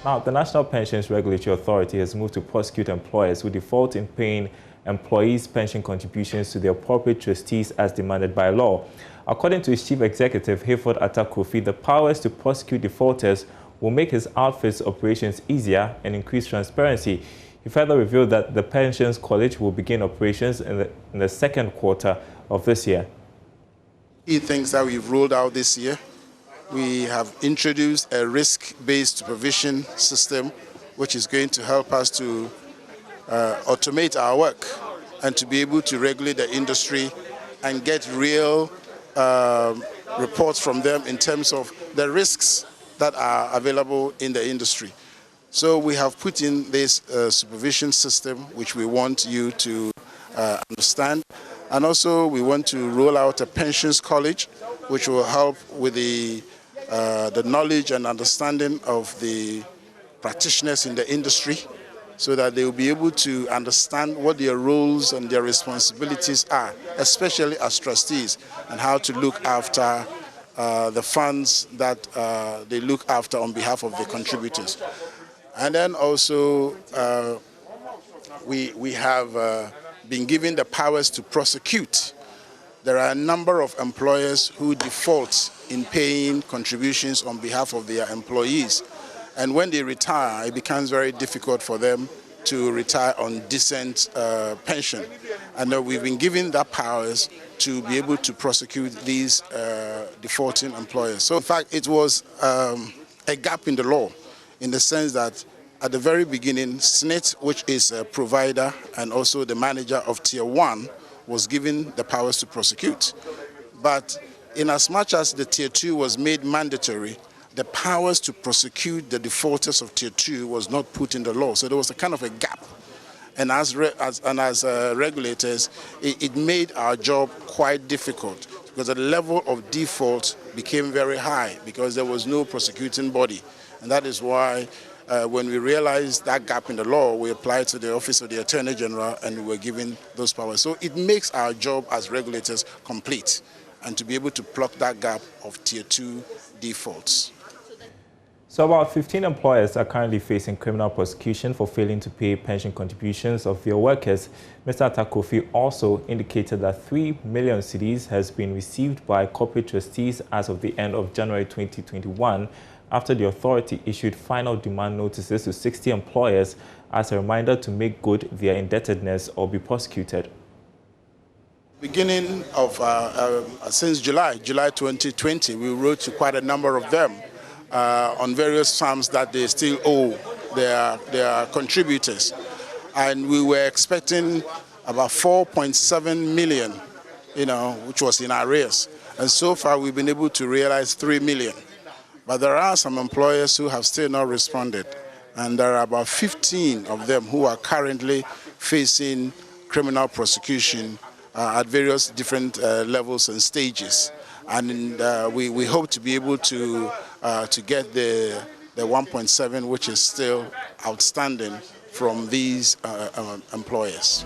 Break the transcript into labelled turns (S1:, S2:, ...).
S1: Now, the National Pensions Regulatory Authority has moved to prosecute employers who default in paying employees' pension contributions to the appropriate trustees as demanded by law. According to its chief executive, Hayford Atta-Kofi, the powers to prosecute defaulters will make his outfit's operations easier and increase transparency. He further revealed that the Pensions College will begin operations in the second quarter of this year.
S2: Key things that we've rolled out this year: we have introduced a risk-based supervision system, which is going to help us to automate our work and to be able to regulate the industry and get real reports from them in terms of the risks that are available in the industry. So we have put in this supervision system, which we want you to understand. And also we want to roll out a pensions college, which will help with the knowledge and understanding of the practitioners in the industry, so that they will be able to understand what their roles and their responsibilities are, especially as trustees, and how to look after the funds that they look after on behalf of the contributors. And then also we have been given the powers to prosecute. There are a number of employers who default in paying contributions on behalf of their employees. And when they retire, it becomes very difficult for them to retire on decent pension. And we've been given that powers to be able to prosecute these defaulting employers. So in fact, it was a gap in the law, in the sense that at the very beginning, SSNIT, which is a provider and also the manager of Tier 1, was given the powers to prosecute. But in as much as the Tier 2 was made mandatory, the powers to prosecute the defaulters of Tier 2 was not put in the law. So there was a kind of a gap. And as regulators, it made our job quite difficult, because the level of default became very high because there was no prosecuting body. And that is why when we realized that gap in the law, we applied to the Office of the Attorney General and we were given those powers. So it makes our job as regulators complete, and to be able to plug that gap of Tier 2 defaults.
S1: So about 15 employers are currently facing criminal prosecution for failing to pay pension contributions of their workers. Mr. Atta-Kofi also indicated that 3 million cedis has been received by corporate trustees as of the end of January 2021, after the authority issued final demand notices to 60 employers as a reminder to make good their indebtedness or be prosecuted.
S2: Beginning of since July 2020, we wrote to quite a number of them on various sums that they still owe their contributors. And we were expecting about 4.7 million, which was in arrears. And so far we've been able to realize 3 million. But there are some employers who have still not responded. And there are about 15 of them who are currently facing criminal prosecution at various different levels and stages. And we hope to be able to get the 1.7, which is still outstanding from these employers.